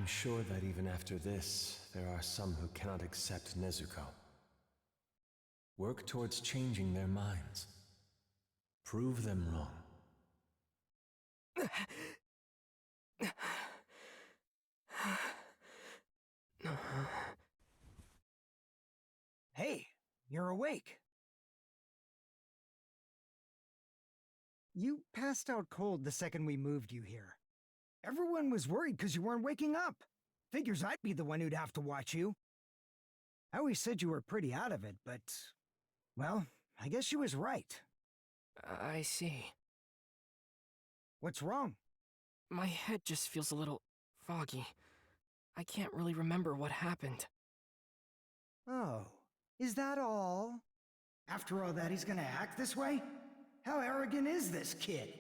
I'm sure that even after this, there are some who cannot accept Nezuko. Work towards changing their minds. Prove them wrong. Hey, you're awake. You passed out cold the second we moved you here. Everyone was worried because you weren't waking up. Figures I'd be the one who'd have to watch you. I always said you were pretty out of it, but... well, I guess she was right. I see. What's wrong? My head just feels a little foggy. I can't really remember what happened. Oh, is that all? After all that, he's gonna act this way? How arrogant is this kid?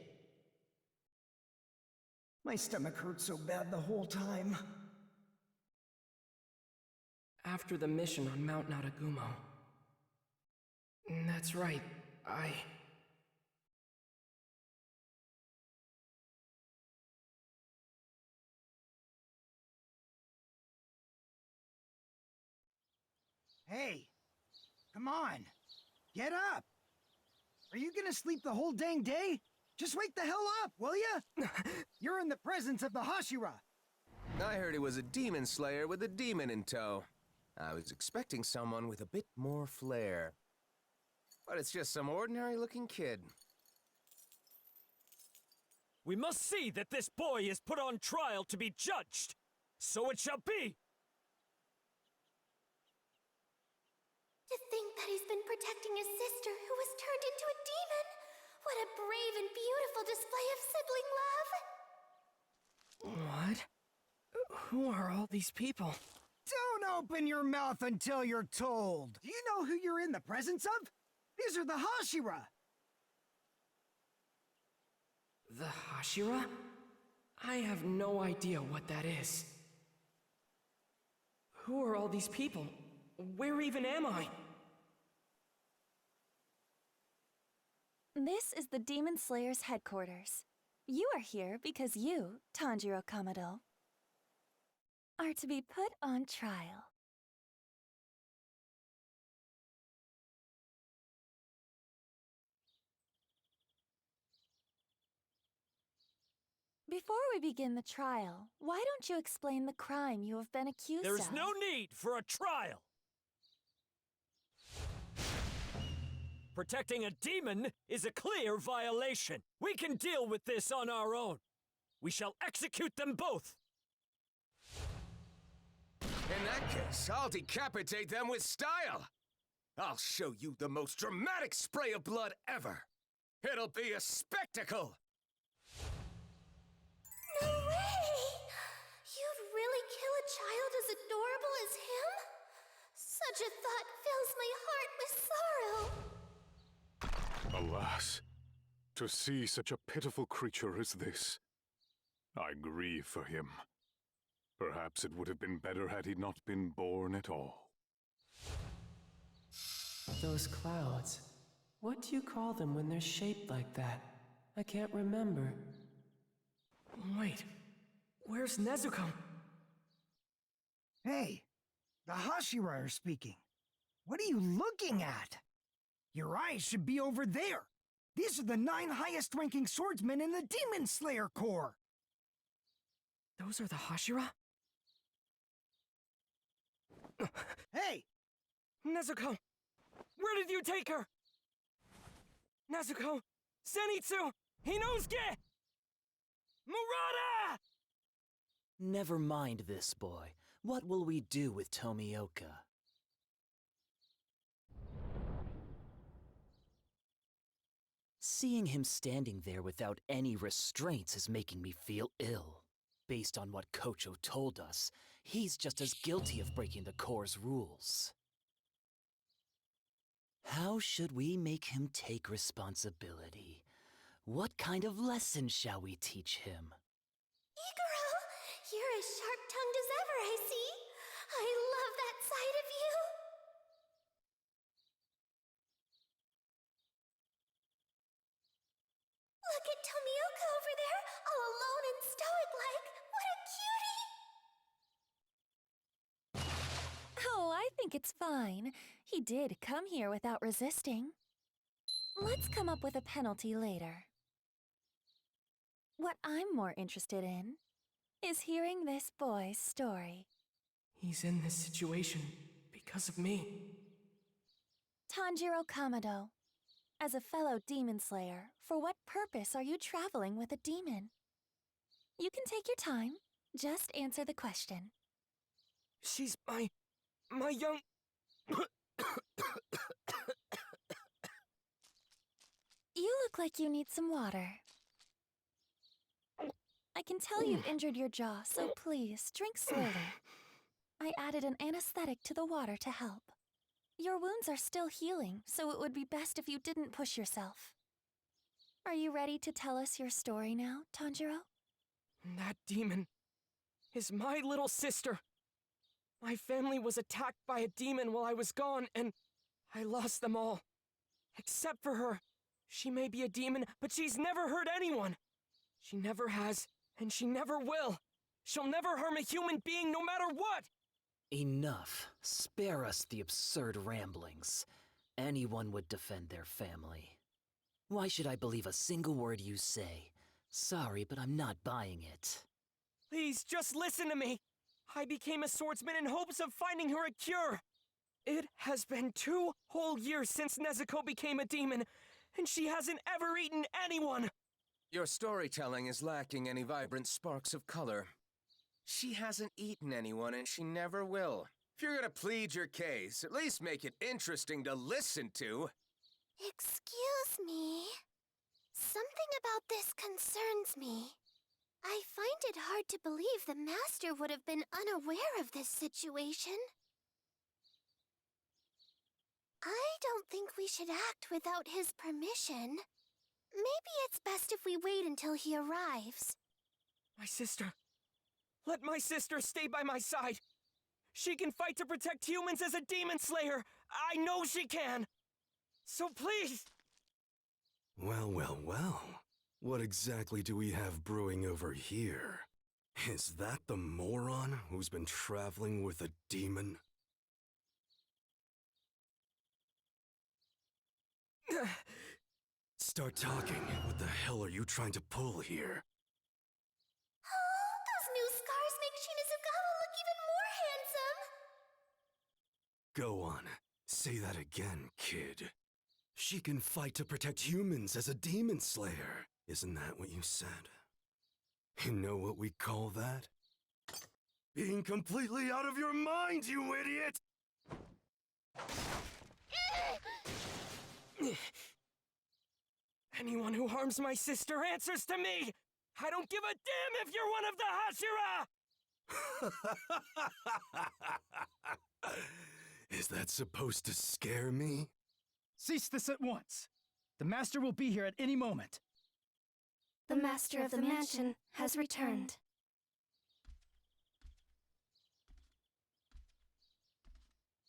My stomach hurt so bad the whole time. After the mission on Mount Naragumo. That's right, Hey, come on. Get up. Are you gonna sleep the whole dang day? Just wake the hell up, will ya? You're in the presence of the Hashira. I heard he was a demon slayer with a demon in tow. I was expecting someone with a bit more flair. But it's just some ordinary-looking kid. We must see that this boy is put on trial to be judged. So it shall be! To think that he's been protecting his sister who was turned into a demon! What a brave and beautiful display of sibling love! What? Who are all these people? Don't open your mouth until you're told. Do you know who you're in the presence of? These are the Hashira. The Hashira? I have no idea what that is. Who are all these people? Where even am I? This is the Demon Slayer's headquarters. You are here because you, Tanjiro Kamado, are to be put on trial. Before we begin the trial, why don't you explain the crime you have been accused of? There is no need for a trial! Protecting a demon is a clear violation. We can deal with this on our own. We shall execute them both. In that case, I'll decapitate them with style. I'll show you the most dramatic spray of blood ever. It'll be a spectacle. No way! You'd really kill a child as adorable as him? Such a thought fills my heart with sorrow. Alas, to see such a pitiful creature as this, I grieve for him. Perhaps it would have been better had he not been born at all. Those clouds. What do you call them when they're shaped like that? I can't remember. Wait, where's Nezuko? Hey, the Hashira are speaking. What are you looking at? Your eyes should be over there. These are the 9 highest-ranking swordsmen in the Demon Slayer Corps. Those are the Hashira? Hey! Nezuko! Where did you take her? Nezuko! Zenitsu! Hinosuke! Murata! Never mind this, boy. What will we do with Tomioka? Seeing him standing there without any restraints is making me feel ill. Based on what Kocho told us, he's just as guilty of breaking the Corps' rules. How should we make him take responsibility? What kind of lesson shall we teach him? Iguro, you're as sharp-tongued as ever, I see. I love that side of you. Look at Tomioka over there, all alone and stoic-like. What a cutie! think it's fine. He did come here without resisting. Let's come up with a penalty later. What I'm more interested in is hearing this boy's story. He's in this situation because of me. Tanjiro Kamado, as a fellow demon slayer, for what purpose are you traveling with a demon? You can take your time. Just answer the question. She's my young... You look like you need some water. I can tell you've injured your jaw, so please, drink slowly. I added an anesthetic to the water to help. Your wounds are still healing, so it would be best if you didn't push yourself. Are you ready to tell us your story now, Tanjiro? That demon is my little sister. My family was attacked by a demon while I was gone, and I lost them all. Except for her. She may be a demon, but she's never hurt anyone. She never has, and she never will. She'll never harm a human being no matter what! Enough. Spare us the absurd ramblings. Anyone would defend their family. Why should I believe a single word you say? Sorry, but I'm not buying it. Please, just listen to me. I became a swordsman in hopes of finding her a cure. It has been 2 whole years since Nezuko became a demon, and she hasn't ever eaten anyone. Your storytelling is lacking any vibrant sparks of color. She hasn't eaten anyone, and she never will. If you're gonna plead your case, at least make it interesting to listen to. Excuse me. Something about this concerns me. I find it hard to believe the Master would have been unaware of this situation. I don't think we should act without his permission. Maybe it's best if we wait until he arrives. My sister. Let my sister stay by my side. She can fight to protect humans as a demon slayer. I know she can. So please. Well, well, well. What exactly do we have brewing over here? Is that the moron who's been traveling with a demon? Start talking. What the hell are you trying to pull here? Oh, those new scars make Shinazugawa look even more handsome! Go on. Say that again, kid. She can fight to protect humans as a demon slayer. Isn't that what you said? You know what we call that? Being completely out of your mind, you idiot! Anyone who harms my sister answers to me! I don't give a damn if you're one of the Hashira! Is that supposed to scare me? Cease this at once. The Master will be here at any moment. The Master of the Mansion has returned.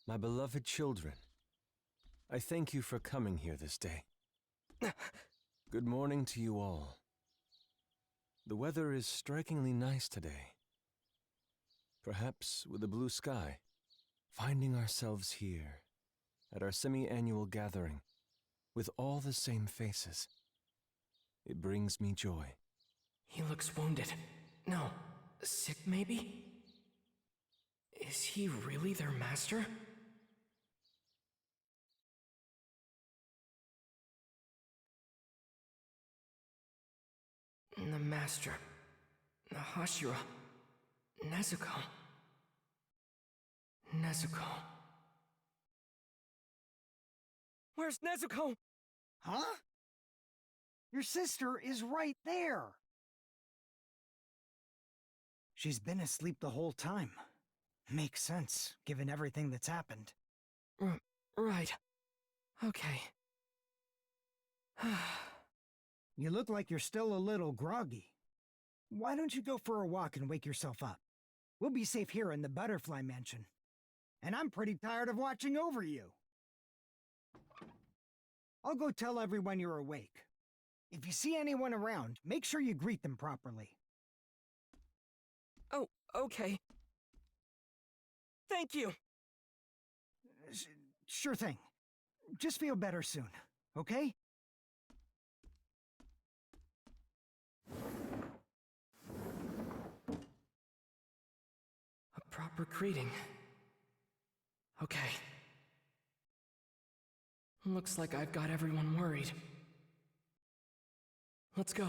My beloved children, I thank you for coming here this day. Good morning to you all. The weather is strikingly nice today. Perhaps with a blue sky. Finding ourselves here, at our semi-annual gathering, with all the same faces. It brings me joy. He looks wounded. No, sick maybe? Is he really their master? The master. The Hashira. Nezuko. Nezuko. Where's Nezuko? Huh? Your sister is right there. She's been asleep the whole time. Makes sense, given everything that's happened. Right. Okay. You look like you're still a little groggy. Why don't you go for a walk and wake yourself up? We'll be safe here in the Butterfly Mansion. And I'm pretty tired of watching over you. I'll go tell everyone you're awake. If you see anyone around, make sure you greet them properly. Oh, okay. Thank you. Sure thing. Just feel better soon, okay? A proper greeting. Okay. Looks like I've got everyone worried. Let's go.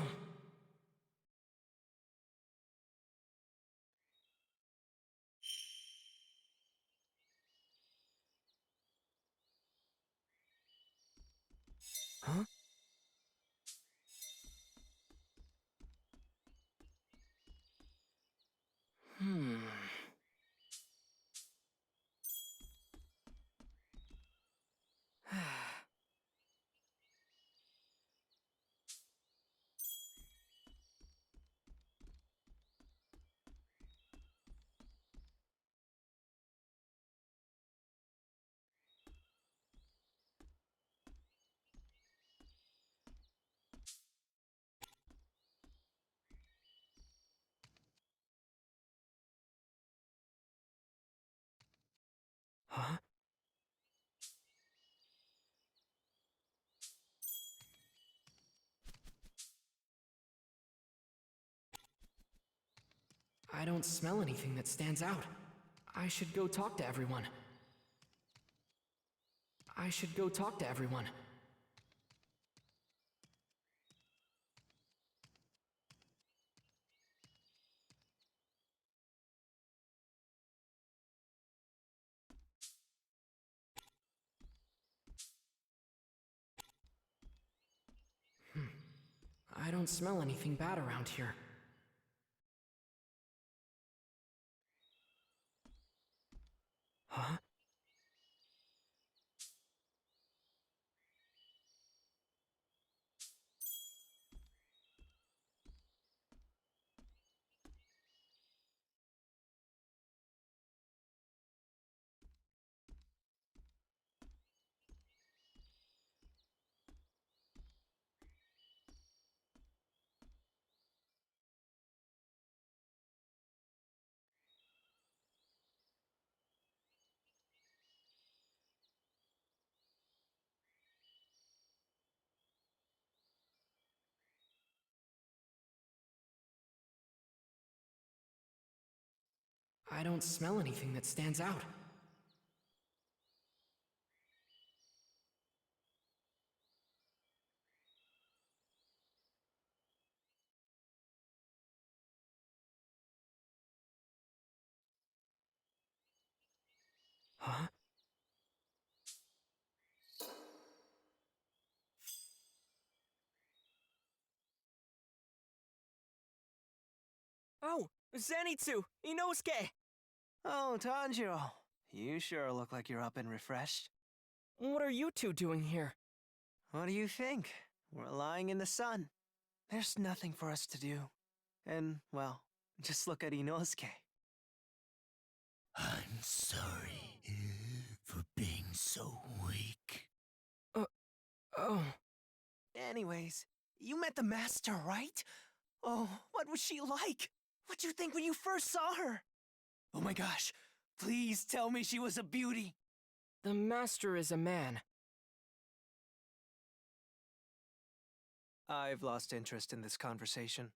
Huh? Huh? I don't smell anything that stands out. I should go talk to everyone. I should go talk to everyone. I don't smell anything bad around here. Huh? I don't smell anything that stands out. Huh? Oh, Zenitsu! Inosuke! Oh, Tanjiro. You sure look like you're up and refreshed. What are you two doing here? What do you think? We're lying in the sun. There's nothing for us to do. And, well, just look at Inosuke. I'm sorry for being so weak. Oh, Anyways, you met the master, right? Oh, what was she like? What'd you think when you first saw her? Oh my gosh, please tell me she was a beauty. the master is a man. I've lost interest in this conversation.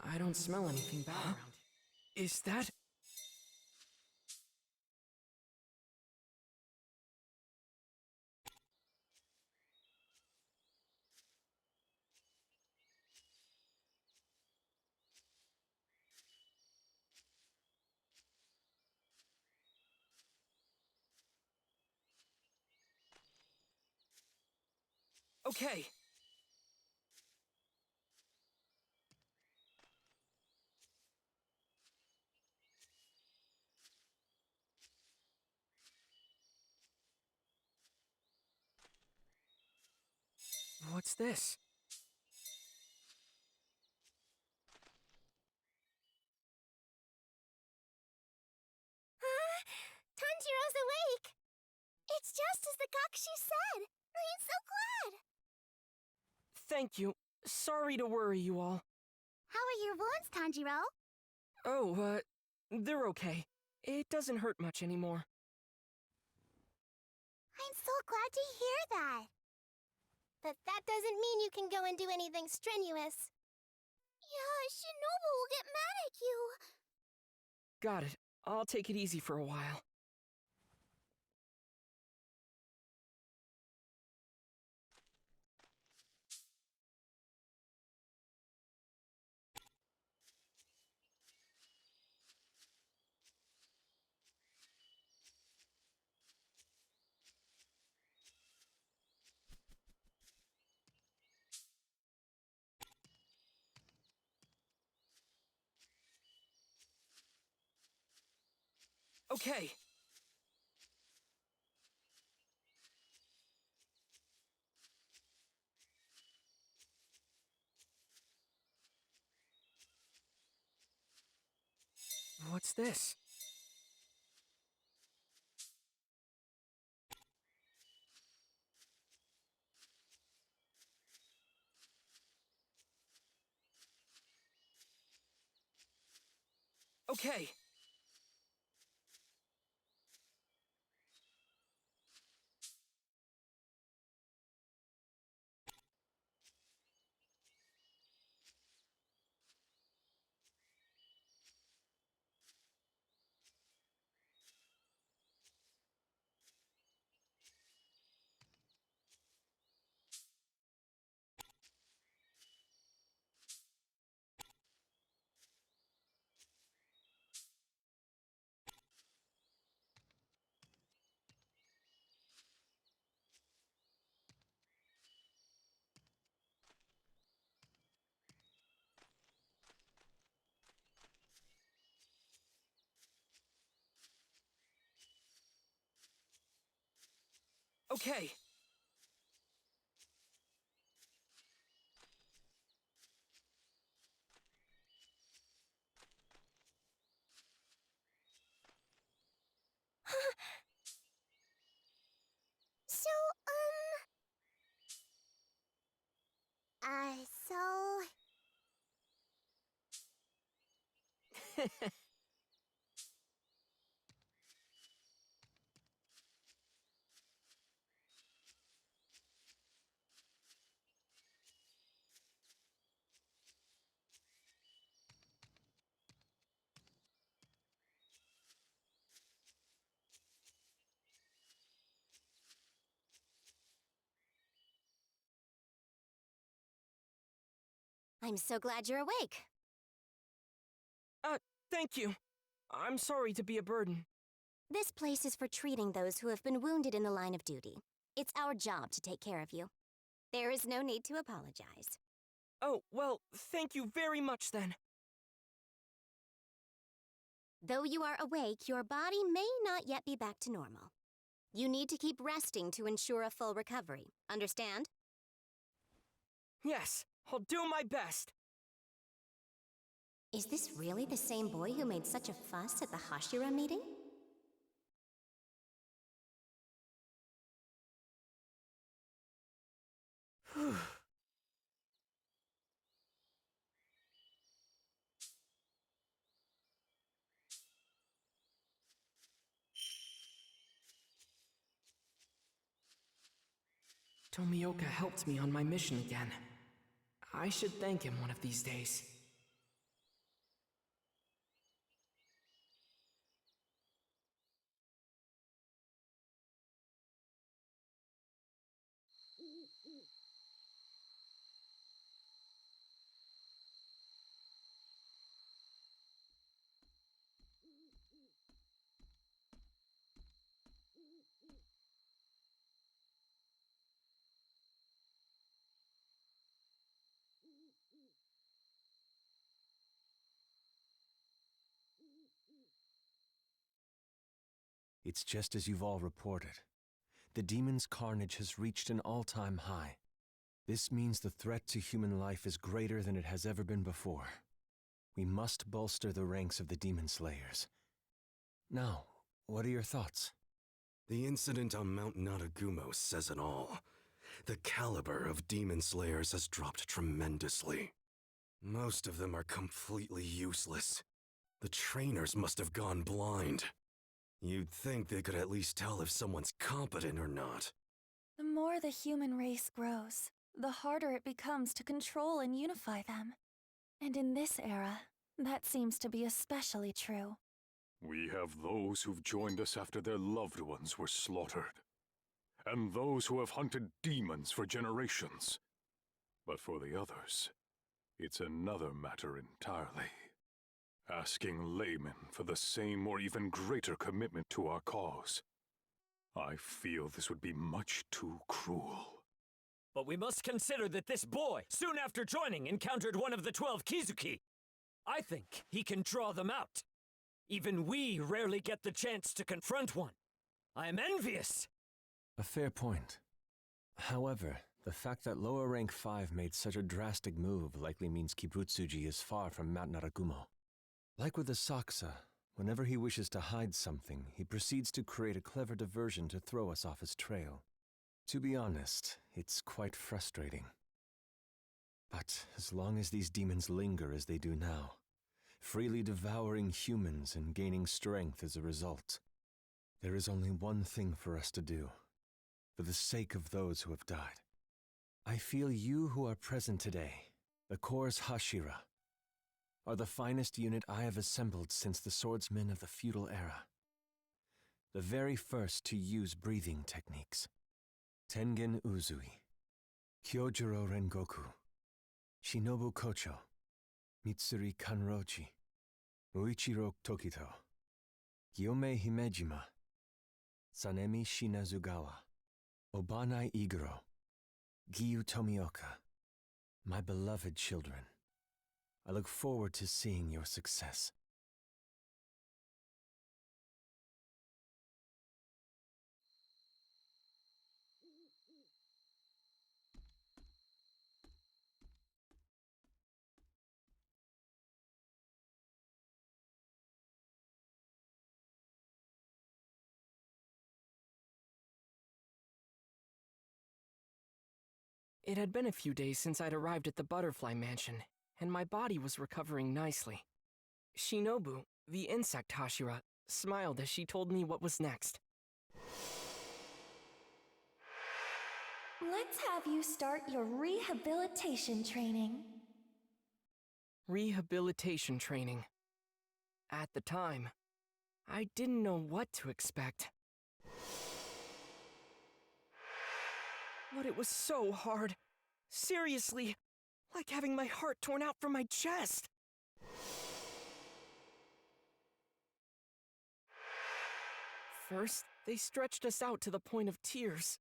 I don't smell anything bad around here. Is that... Okay. What's this? Tanjiro's awake! It's just as the Gakshi said! I'm so glad! thank you. Sorry to worry you all. How are your wounds, Tanjiro? Oh, they're okay. It doesn't hurt much anymore. I'm so glad to hear that. But that doesn't mean you can go and do anything strenuous. Yeah, Shinobu will get mad at you. Got it. I'll take it easy for a while. Okay. What's this? Okay. Okay. So, so... I'm so glad you're awake. Thank you. I'm sorry to be a burden. This place is for treating those who have been wounded in the line of duty. It's our job to take care of you. There is no need to apologize. Oh, well, thank you very much then. Though you are awake, your body may not yet be back to normal. You need to keep resting to ensure a full recovery. Understand? Yes, I'll do my best. Is this really the same boy who made such a fuss at the Hashira meeting? Tomioka helped me on my mission again. I should thank him one of these days. It's just as you've all reported. The demon's carnage has reached an all-time high. This means the threat to human life is greater than it has ever been before. We must bolster the ranks of the demon slayers. Now, what are your thoughts? The incident on Mount Naragumo says it all. the caliber of demon slayers has dropped tremendously. Most of them are completely useless. The trainers must have gone blind. You'd think they could at least tell if someone's competent or not. The more the human race grows, the harder it becomes to control and unify them. And in this era, that seems to be especially true. We have those who've joined us after their loved ones were slaughtered, and those who have hunted demons for generations. But for the others, it's another matter entirely. Asking laymen for the same or even greater commitment to our cause. I feel this would be much too cruel. But we must consider that this boy, soon after joining, encountered one of the 12 Kizuki. I think he can draw them out. Even we rarely get the chance to confront one. I am envious. A fair point. However, the fact that lower rank 5 made such a drastic move likely means Kibutsuji is far from Mount Narakumo. Like with the Saksa, whenever he wishes to hide something, he proceeds to create a clever diversion to throw us off his trail. To be honest, it's quite frustrating. But as long as these demons linger as they do now, freely devouring humans and gaining strength as a result, there is only one thing for us to do, for the sake of those who have died. I feel you who are present today, the Corps Hashira, are the finest unit I have assembled since the swordsmen of the feudal era. The very first to use breathing techniques. Tengen Uzui, Kyojuro Rengoku, Shinobu Kocho, Mitsuri Kanrochi, Muichiro Tokito, Gyome Himejima, Sanemi Shinazugawa, Obanai Iguro, Giyu Tomioka, my beloved children. I look forward to seeing your success. It had been a few days since I'd arrived at the Butterfly Mansion, and my body was recovering nicely. Shinobu, the insect Hashira, smiled as she told me what was next. Let's have you start your rehabilitation training. Rehabilitation training. At the time, I didn't know what to expect. But it was so hard. Seriously, like having my heart torn out from my chest. First, they stretched us out to the point of tears.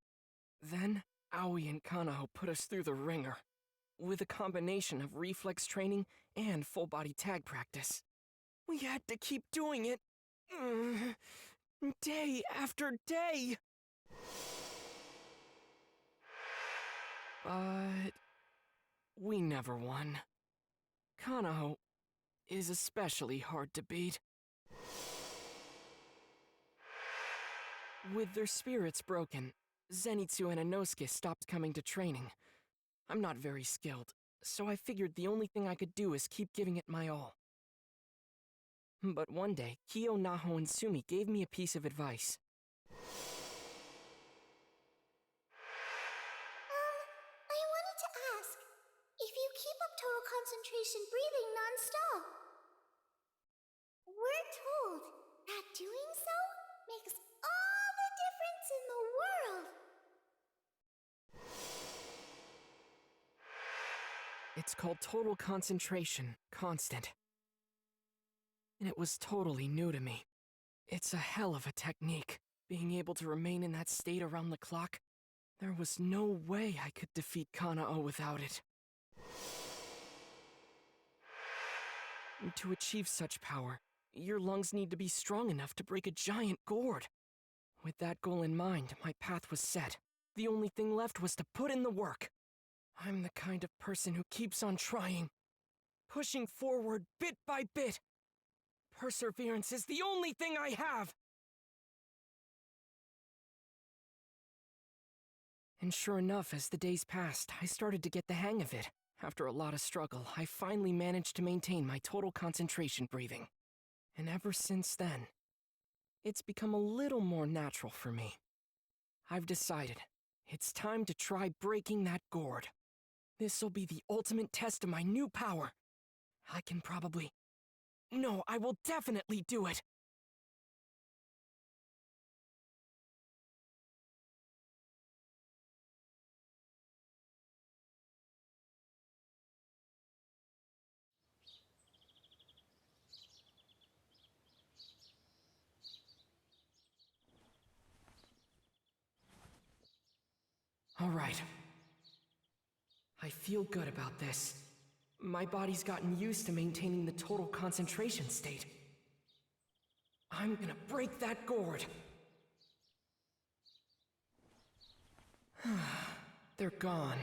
Then, Aoi and Kanao put us through the ringer, with a combination of reflex training and full-body tag practice. We had to keep doing it, day after day. But we never won. Kanao is especially hard to beat. With their spirits broken, Zenitsu and Inosuke stopped coming to training. I'm not very skilled, so I figured the only thing I could do is keep giving it my all. But one day, Kyo, Naho, and Sumi gave me a piece of advice. I wanted to ask if you keep up total concentration breathing non-stop. We're told that doing so makes all the difference in the world. It's called total concentration, constant. And it was totally new to me. It's a hell of a technique. Being able to remain in that state around the clock, there was no way I could defeat Kanao without it. And to achieve such power, your lungs need to be strong enough to break a giant gourd. With that goal in mind, my path was set. The only thing left was to put in the work. I'm the kind of person who keeps on trying, pushing forward bit by bit. Perseverance is the only thing I have. And sure enough, as the days passed, I started to get the hang of it. After a lot of struggle, I finally managed to maintain my total concentration breathing. And ever since then, it's become a little more natural for me. I've decided it's time to try breaking that gourd. This'll be the ultimate test of my new power. I can probably... No, I will definitely do it! All right. I feel good about this. My body's gotten used to maintaining the total concentration state. I'm gonna break that gourd. They're gone.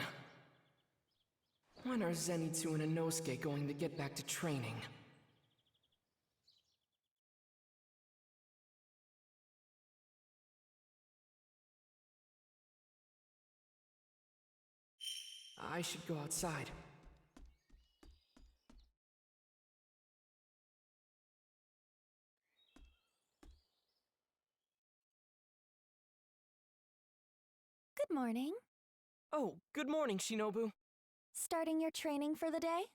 When are Zenitsu and Inosuke going to get back to training? I should go outside. Good morning. Oh, good morning, Shinobu. Starting your training for the day?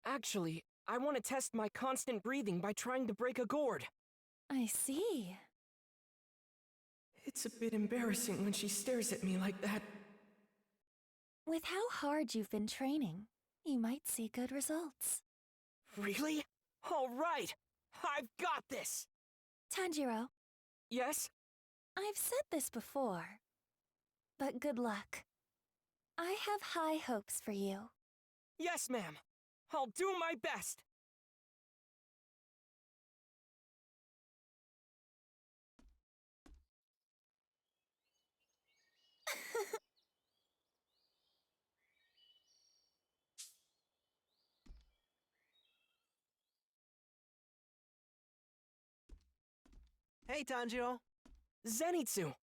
Actually, I want to test my constant breathing by trying to break a gourd. I see. It's a bit embarrassing when she stares at me like that. With how hard you've been training, you might see good results. Really? All right! I've got this! Tanjiro, Yes? I've said this before, but good luck. I have high hopes for you. Yes, ma'am. I'll do my best. Hey, Tanjiro. Zenitsu,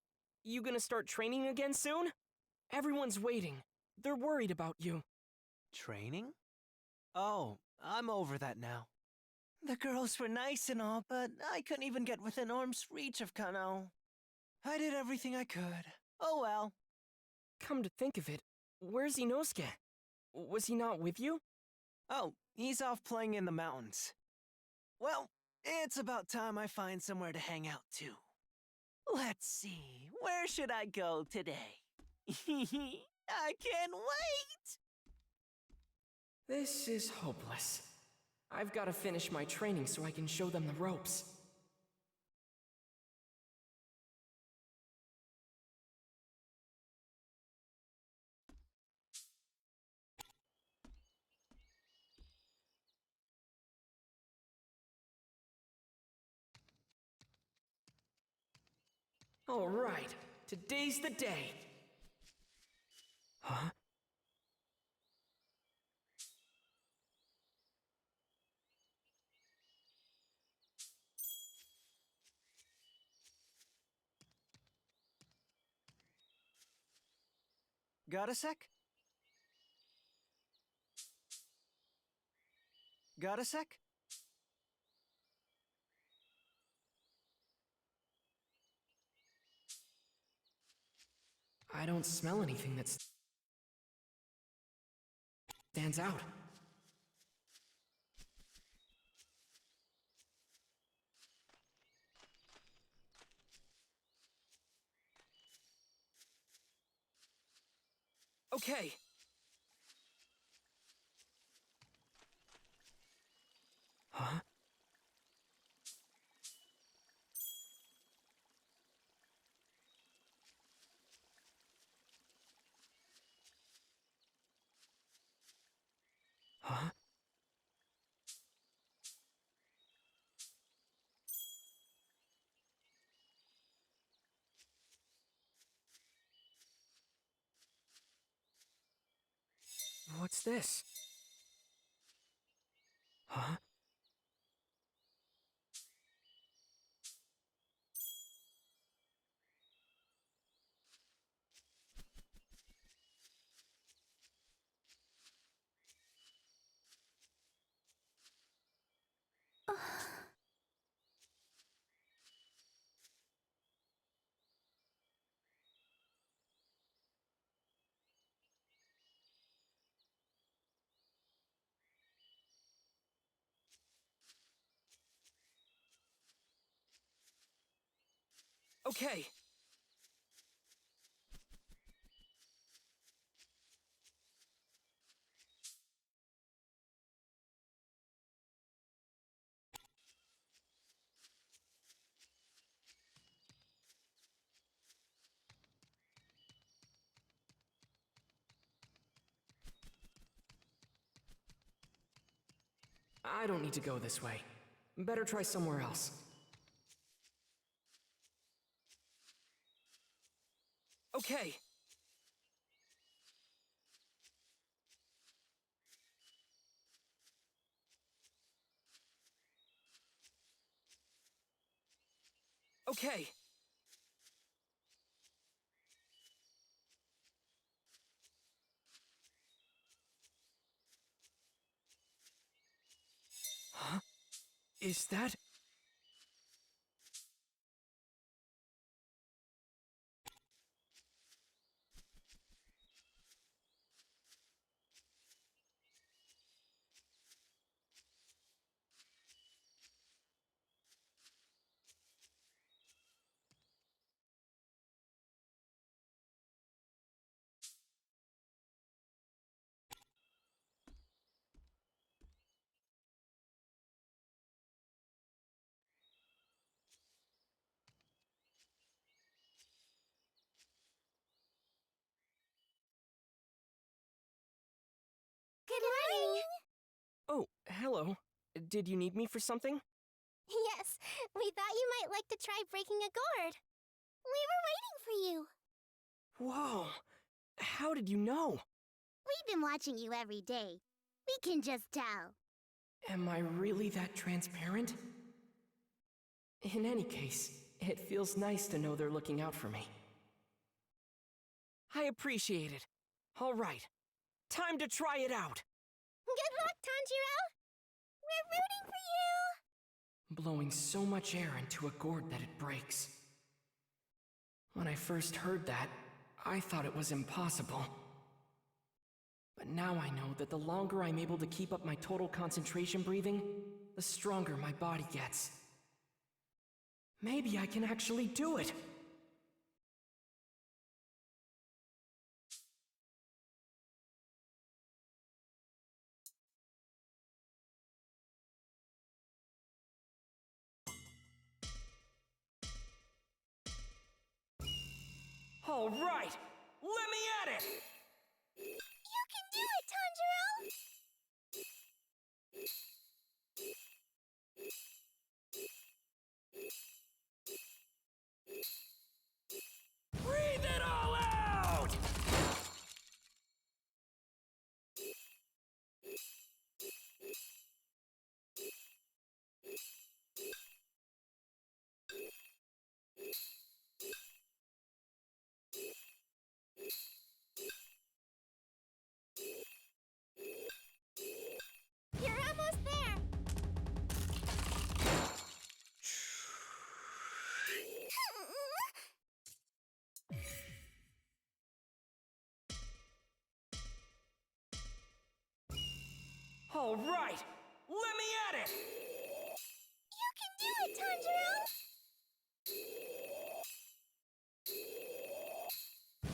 you gonna start training again soon? Everyone's waiting. They're worried about you. Training? Oh, I'm over that now. The girls were nice and all, but I couldn't even get within arm's reach of Kano. I did everything I could. Oh well. Come to think of it, where's Inosuke? Was he not with you? Oh, he's off playing in the mountains. Well, it's about time I find somewhere to hang out too. Let's see, where should I go today? I can't wait! This is hopeless. I've got to finish my training so I can show them the ropes. All right, today's the day. Huh? Got a sec? Got a sec? I don't smell anything that stands out. Okay. Huh? Huh? What's this? Huh? Okay. I don't need to go this way. Better try somewhere else. Okay. Okay. Huh? Is that... Good morning! Oh, hello. Did you need me for something? Yes, we thought you might like to try breaking a gourd. We were waiting for you. Whoa. How did you know? We've been watching you every day. We can just tell. Am I really that transparent? In any case, it feels nice to know they're looking out for me. I appreciate it. All right. Time to try it out. Good luck, Tanjiro! We're rooting for you! Blowing so much air into a gourd that it breaks. When I first heard that, I thought it was impossible. But now I know that the longer I'm able to keep up my total concentration breathing, the stronger my body gets. Maybe I can actually do it! All right! Let me at it! You can do it, Tanjiro! Breathe it all out! You're almost there! All right! Let me at it! You can do it, Tanjiro!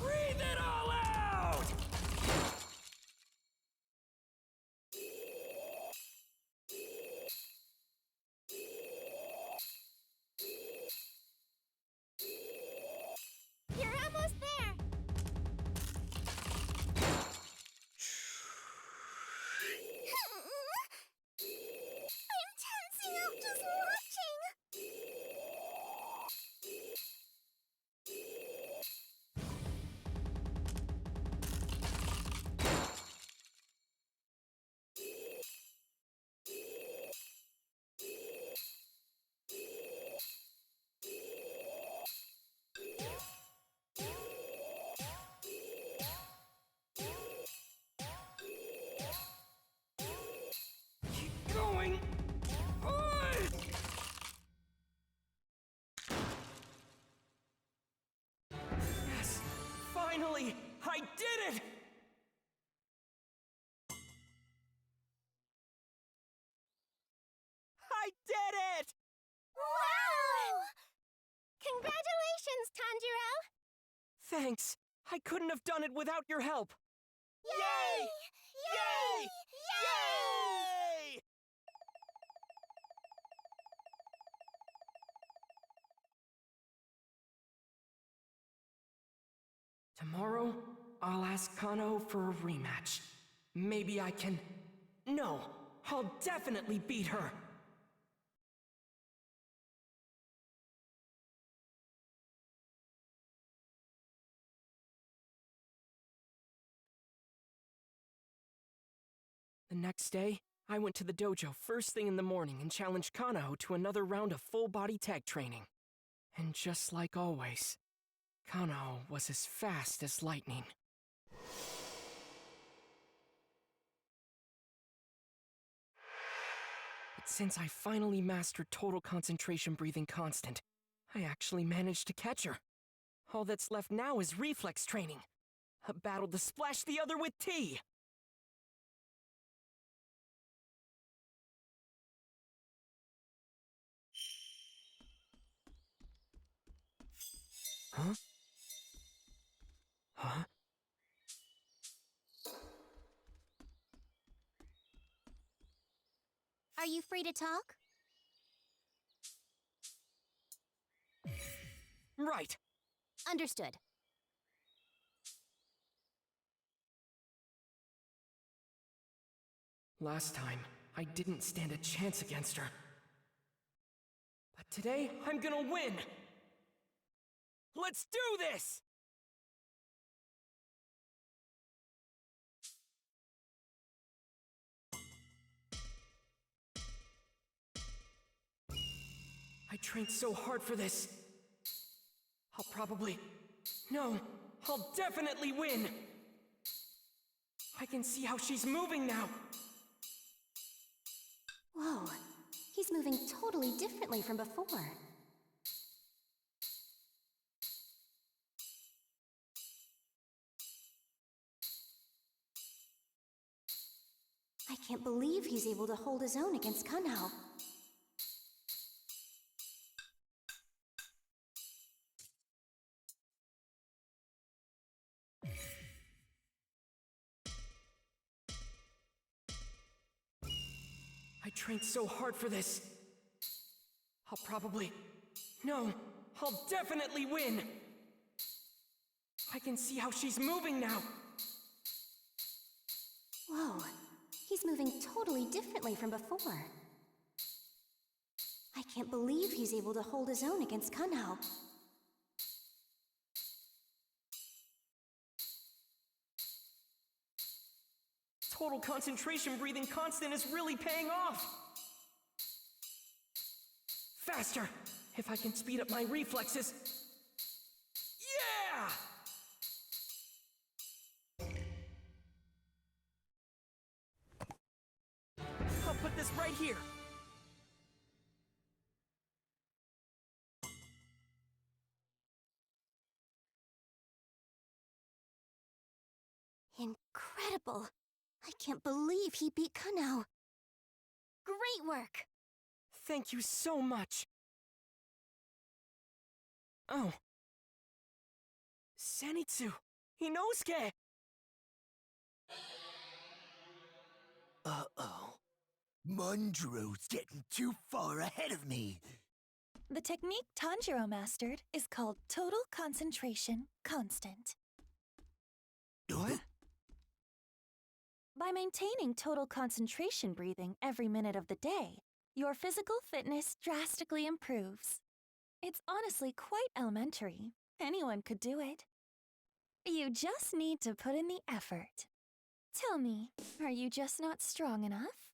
Breathe it all out! You're almost there! I'm tensing up just watching! Congratulations, Tanjiro! Thanks. I couldn't have done it without your help. Yay! Yay! Yay! Tomorrow, I'll ask Kano for a rematch. Maybe I can... No, I'll definitely beat her. The next day, I went to the dojo first thing in the morning and challenged Kano to another round of full-body tag training. And just like always, Kano was as fast as lightning. But since I finally mastered total concentration breathing constant, I actually managed to catch her. All that's left now is reflex training. A battle to splash the other with tea! Huh? Huh? Are you free to talk? Right! Understood. Last time, I didn't stand a chance against her. But today, I'm gonna win! Let's do this! I trained so hard for this. I'll probably... No, I'll definitely win! I can see how she's moving now! Whoa, he's moving totally differently from before. I can't believe he's able to hold his own against Kano. I trained so hard for this. I'll probably... No, I'll definitely win! I can see how she's moving now! Whoa, he's moving totally differently from before. I can't believe he's able to hold his own against Kano. Total concentration breathing constant is really paying off! Faster! If I can speed up my reflexes... Yeah! I'll put this right here. Incredible! I can't believe he beat Kano. Great work! Thank you so much. Oh. Zenitsu! Inosuke! Uh-oh. Munjiro's getting too far ahead of me. The technique Tanjiro mastered is called total concentration constant. What? By maintaining total concentration breathing every minute of the day, your physical fitness drastically improves. It's honestly quite elementary. Anyone could do it. You just need to put in the effort. Tell me, are you just not strong enough?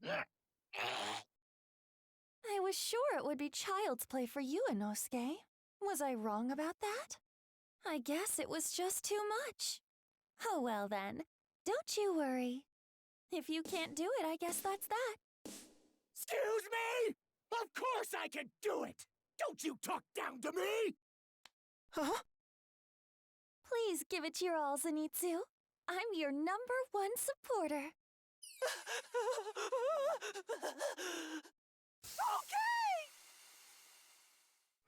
I was sure it would be child's play for you, Inosuke. Was I wrong about that? I guess it was just too much. Oh well then, don't you worry. If you can't do it, I guess that's that. Excuse me? Of course I can do it! Don't you talk down to me! Huh? Please give it your all, Zenitsu. I'm your #1 supporter.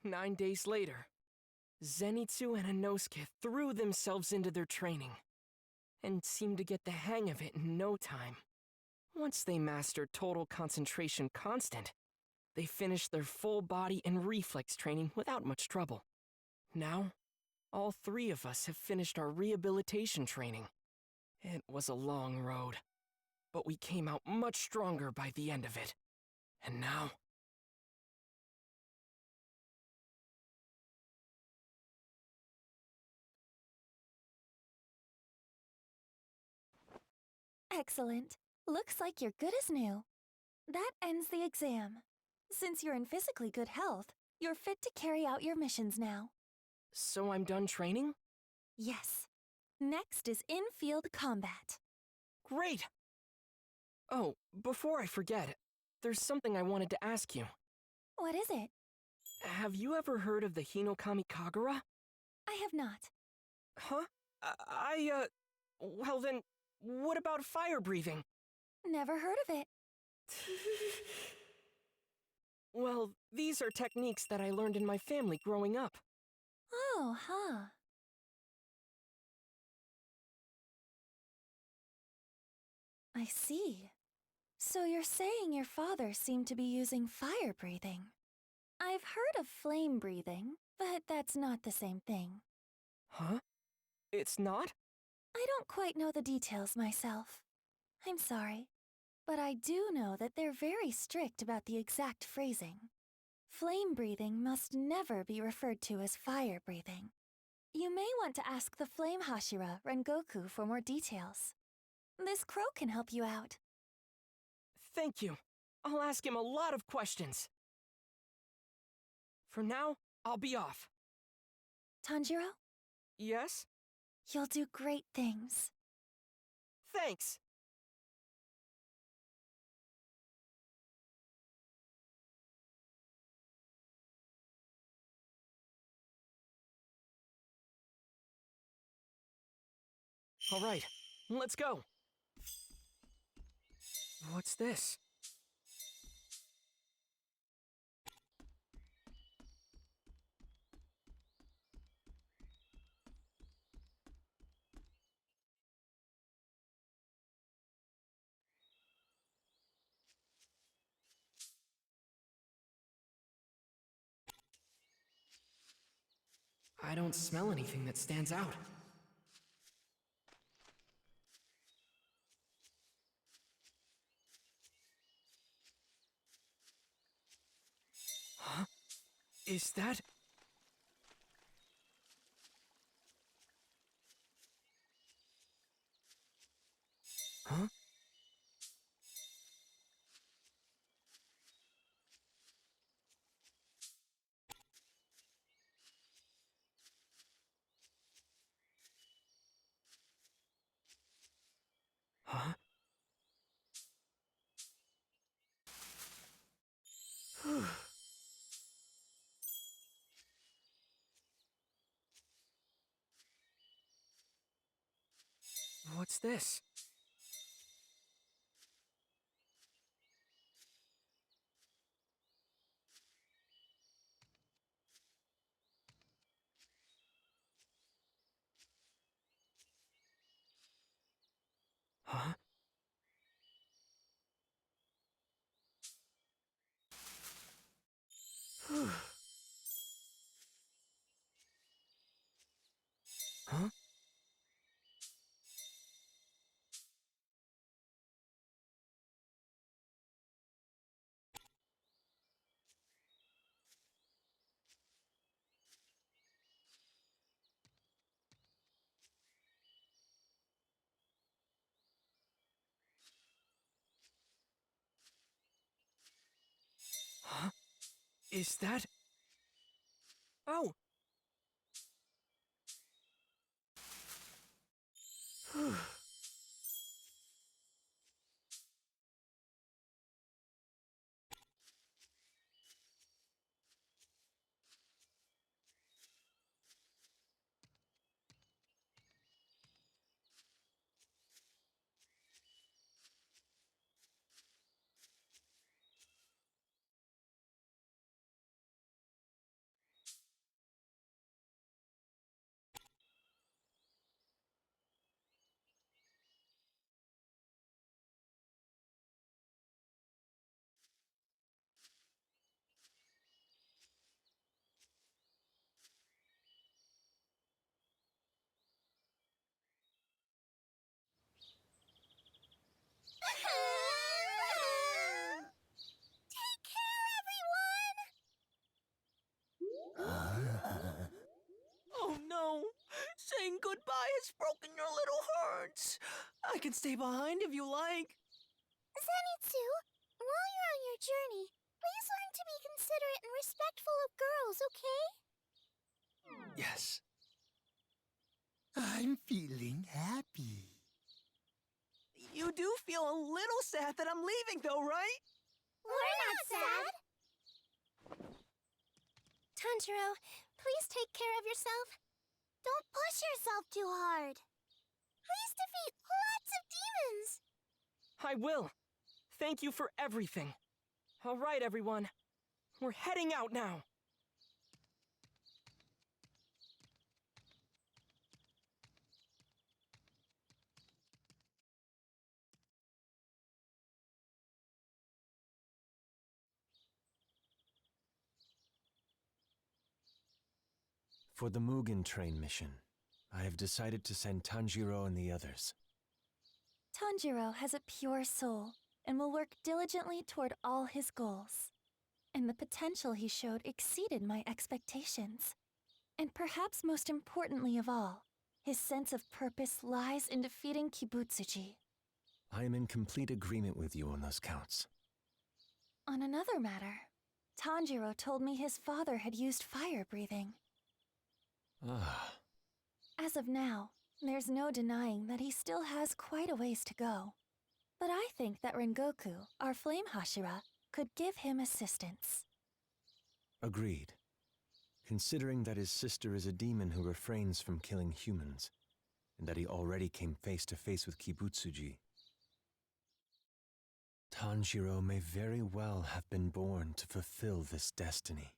Okay! 9 days later, Zenitsu and Inosuke threw themselves into their training and seemed to get the hang of it in no time. Once they mastered total concentration constant, they finished their full body and reflex training without much trouble. Now, all three of us have finished our rehabilitation training. It was a long road, but we came out much stronger by the end of it. And now... Excellent. Looks like you're good as new. That ends the exam. Since you're in physically good health, you're fit to carry out your missions now. So I'm done training? Yes. Next is in-field combat. Great! Oh, before I forget, there's something I wanted to ask you. What is it? Have you ever heard of the Hinokami Kagura? I have not. Huh? Well then, what about fire breathing? Never heard of it. Well, these are techniques that I learned in my family growing up. Oh, huh. I see. So you're saying your father seemed to be using fire breathing. I've heard of flame breathing, but that's not the same thing. Huh? It's not? I don't quite know the details myself. I'm sorry. But I do know that they're very strict about the exact phrasing. Flame breathing must never be referred to as fire breathing. You may want to ask the Flame Hashira, Rengoku, for more details. This crow can help you out. Thank you. I'll ask him a lot of questions. For now, I'll be off. Tanjiro? Yes? You'll do great things. Thanks! All right, let's go. What's this? I don't smell anything that stands out. Huh? Is that... Huh? Huh? What's this? Huh? Huh? Huh? Is that... Oh! It's broken your little hearts. I can stay behind if you like. Zenitsu, while you're on your journey, please learn to be considerate and respectful of girls, okay? Yes. I'm feeling happy. You do feel a little sad that I'm leaving, though, right? We're not sad. Tanjiro, please take care of yourself. Don't push yourself too hard. Please defeat lots of demons. I will. Thank you for everything. All right, everyone. We're heading out now. For the Mugen Train mission, I have decided to send Tanjiro and the others. Tanjiro has a pure soul and will work diligently toward all his goals. And the potential he showed exceeded my expectations. And perhaps most importantly of all, his sense of purpose lies in defeating Kibutsuji. I am in complete agreement with you on those counts. On another matter, Tanjiro told me his father had used fire breathing. Ah. As of now, there's no denying that he still has quite a ways to go. But I think that Rengoku, our flame Hashira, could give him assistance. Agreed. Considering that his sister is a demon who refrains from killing humans, and that he already came face to face with Kibutsuji, Tanjiro may very well have been born to fulfill this destiny.